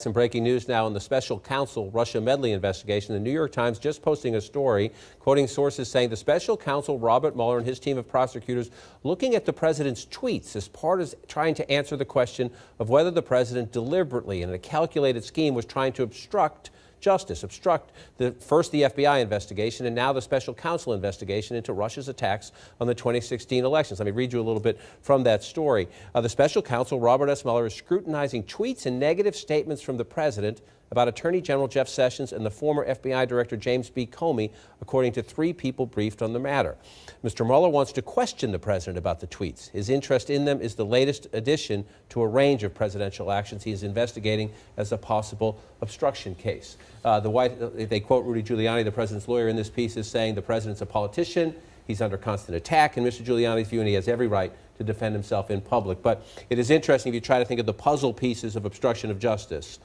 Some breaking news now in the special counsel Russia meddling investigation. The New York Times just posting a story quoting sources saying the special counsel Robert Mueller and his team of prosecutors looking at the president's tweets as part of trying to answer the question of whether the president deliberately and in a calculated scheme was trying to obstruct justice, obstruct first the FBI investigation and now the special counsel investigation into Russia's attacks on the 2016 elections. Let me read you a little bit from that story. The special counsel, Robert S. Mueller, is scrutinizing tweets and negative statements from the president about Attorney General Jeff Sessions and the former FBI Director James B. Comey, according to 3 people briefed on the matter. Mr. Mueller wants to question the president about the tweets. His interest in them is the latest addition to a range of presidential actions he is investigating as a possible obstruction case. They quote Rudy Giuliani, the president's lawyer, in this piece is saying the president's a politician, he's under constant attack, and Mr. Giuliani's view, and he has every right to defend himself in public. But it is interesting if you try to think of the puzzle pieces of obstruction of justice.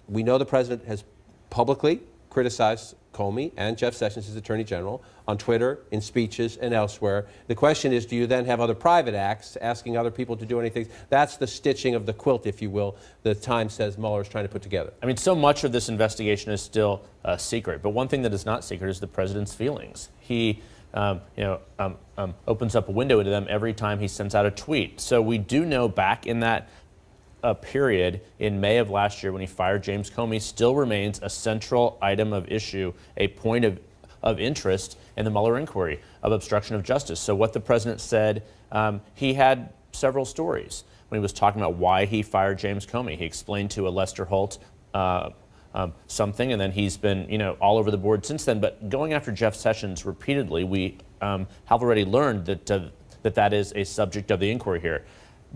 We know the president has publicly criticized Comey and Jeff Sessions, his attorney general, on Twitter, in speeches, and elsewhere. The question is, do you then have other private acts asking other people to do anything? That's the stitching of the quilt, if you will, the Times says Mueller is trying to put together. I mean, so much of this investigation is still secret, but one thing that is not secret is the president's feelings. He opens up a window into them every time he sends out a tweet. So we do know back in that period in May of last year when he fired James Comey still remains a central item of issue, a point of interest in the Mueller inquiry of obstruction of justice. So what the president said, he had several stories when he was talking about why he fired James Comey. He explained to a Lester Holt something, and then he's been all over the board since then. But going after Jeff Sessions repeatedly, we have already learned that is a subject of the inquiry here.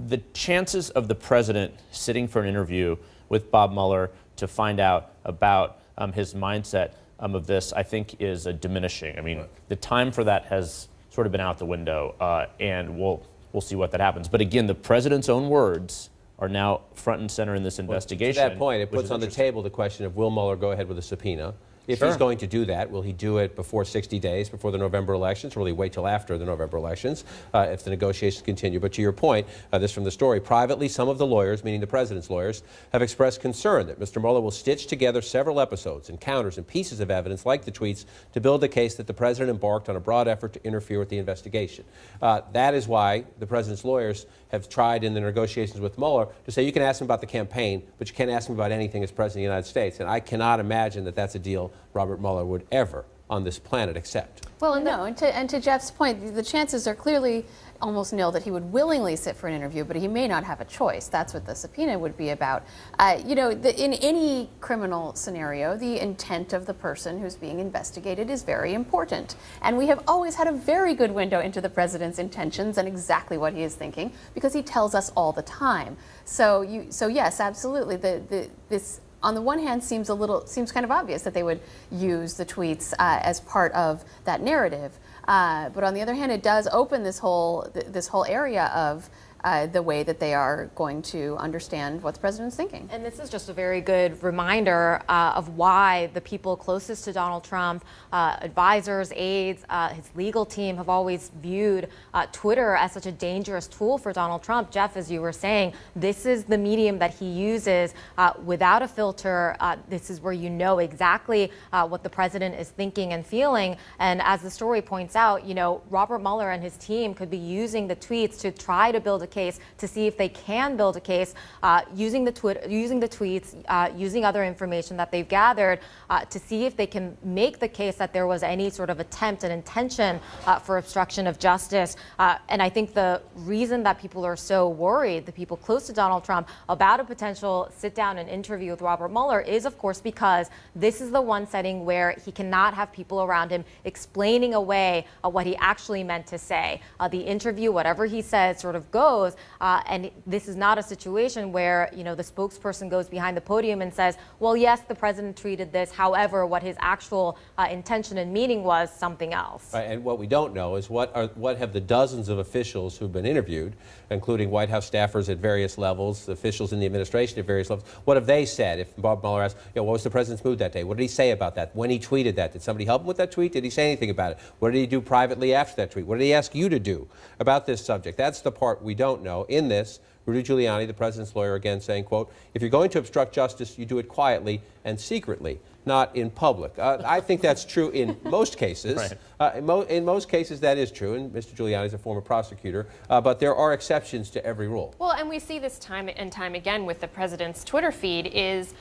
The chances of the president sitting for an interview with Bob Mueller to find out about his mindset of this, I think, is diminishing. I mean, the time for that has sort of been out the window, and we'll see what that happens. But again, the president's own words are now front and center in this investigation. To that point, it puts on the table the question of will Mueller go ahead with a subpoena? If he's going to do that, will he do it before 60 days, before the November elections, or will he wait till after the November elections if the negotiations continue? But to your point, this from the story, privately, some of the lawyers, meaning the president's lawyers, have expressed concern that Mr. Mueller will stitch together several episodes, encounters, and pieces of evidence like the tweets to build a case that the president embarked on a broad effort to interfere with the investigation. That is why the president's lawyers have tried in the negotiations with Mueller to say you can ask him about the campaign, but you can't ask him about anything as president of the United States. And I cannot imagine that that's a deal Robert Mueller would ever on this planet accept. Well, no, and to Jeff's point, the chances are clearly almost nil that he would willingly sit for an interview, but he may not have a choice. That's what the subpoena would be about. In any criminal scenario, the intent of the person who's being investigated is very important. And we have always had a very good window into the president's intentions and exactly what he is thinking because he tells us all the time. So yes, absolutely. This on the one hand seems kind of obvious that they would use the tweets as part of that narrative. But on the other hand, it does open this whole area of the way that they are going to understand what the president's thinking. And this is just a very good reminder of why the people closest to Donald Trump, advisors, aides, his legal team have always viewed Twitter as such a dangerous tool for Donald Trump. Jeff, as you were saying, this is the medium that he uses without a filter. This is where you know exactly what the president is thinking and feeling. And as the story points out, Robert Mueller and his team could be using the tweets to try to build a case, to see if they can build a case using the tweets, using other information that they've gathered to see if they can make the case that there was any sort of attempt and intention for obstruction of justice. And I think the reason that people are so worried, the people close to Donald Trump, about a potential sit down and interview with Robert Mueller is, of course, because this is the one setting where he cannot have people around him explaining away what he actually meant to say. The interview, whatever he says, sort of goes. And this is not a situation where, the spokesperson goes behind the podium and says, well, yes, the president tweeted this. However, what his actual intention and meaning was something else. Right, and what we don't know is what have the dozens of officials who've been interviewed, including White House staffers at various levels, officials in the administration at various levels, what have they said? If Bob Mueller asked, what was the president's mood that day? What did he say about that? When he tweeted that, did somebody help him with that tweet? Did he say anything about it? What did he do privately after that tweet? What did he ask you to do about this subject? That's the part we don't don't know, in this, Rudy Giuliani, the president's lawyer, again saying, quote, if you're going to obstruct justice, you do it quietly and secretly, not in public. I think that's true in most cases. Right. In most cases, that is true, and Mr. Giuliani is a former prosecutor, but there are exceptions to every rule. Well, and we see this time and time again with the president's Twitter feed is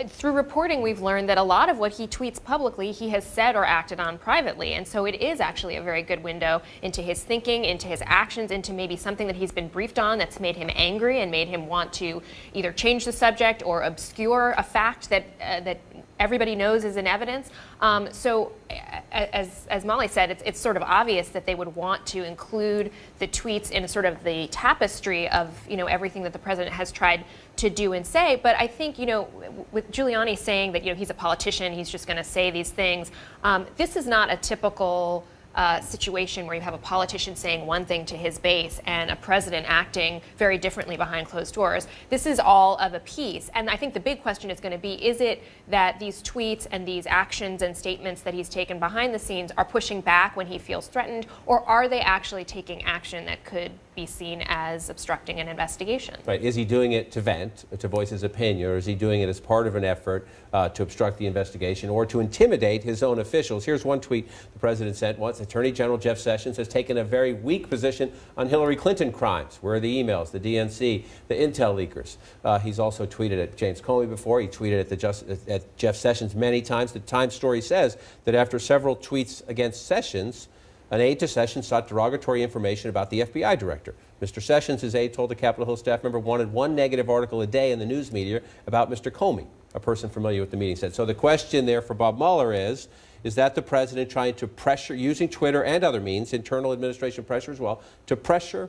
through reporting, we've learned that a lot of what he tweets publicly, he has said or acted on privately. And so it is actually a very good window into his thinking, into his actions, into maybe something that he's been briefed on that's made him angry and made him want to either change the subject or obscure a fact that that everybody knows is in evidence. So as Molly said, it's sort of obvious that they would want to include the tweets in sort of the tapestry of, everything that the president has tried to do and say. But I think, with Giuliani saying that, he's a politician, he's just going to say these things, this is not a typical situation where you have a politician saying one thing to his base and a president acting very differently behind closed doors. This is all of a piece. And I think the big question is going to be, is it that these tweets and these actions and statements that he's taken behind the scenes are pushing back when he feels threatened, or are they actually taking action that could be seen as obstructing an investigation? Right. Is he doing it to vent, to voice his opinion, or is he doing it as part of an effort to obstruct the investigation or to intimidate his own officials? Here's one tweet the president sent once. Attorney General Jeff Sessions has taken a very weak position on Hillary Clinton crimes. Where are the emails, the DNC, the intel leakers? He's also tweeted at James Comey before. He tweeted at Jeff Sessions many times. The Times story says that after several tweets against Sessions, an aide to Sessions sought derogatory information about the FBI director. Mr. Sessions, his aide, told the Capitol Hill staff member wanted one negative article a day in the news media about Mr. Comey, a person familiar with the meeting said. So the question there for Bob Mueller is that the president trying to pressure, using Twitter and other means, internal administration pressure as well, to pressure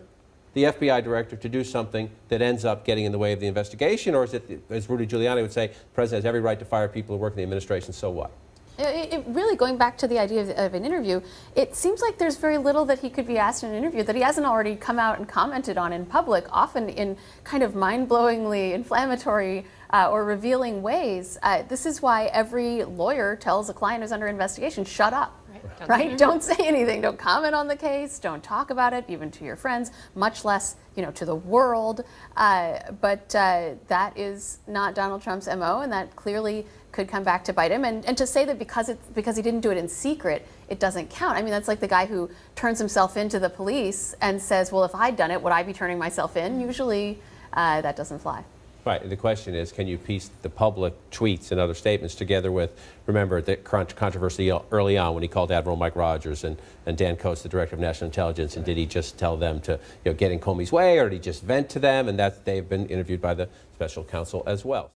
the FBI director to do something that ends up getting in the way of the investigation? Or is it, as Rudy Giuliani would say, the president has every right to fire people who work in the administration, so what? It really, going back to the idea of an interview, it seems like there's very little that he could be asked in an interview that he hasn't already come out and commented on in public, often in kind of mind-blowingly inflammatory or revealing ways. This is why every lawyer tells a client who's under investigation, shut up. Right? Don't say anything. Don't comment on the case. Don't talk about it, even to your friends, much less, to the world. But that is not Donald Trump's MO, and that clearly could come back to bite him. And to say that because he didn't do it in secret, it doesn't count. I mean, that's like the guy who turns himself into the police and says, well, if I'd done it, would I be turning myself in? Usually that doesn't fly. Right. The question is, can you piece the public tweets and other statements together with, remember, the controversy early on when he called Admiral Mike Rogers and Dan Coats, the director of national intelligence, and did he just tell them to get in Comey's way, or did he just vent to them? And that they've been interviewed by the special counsel as well.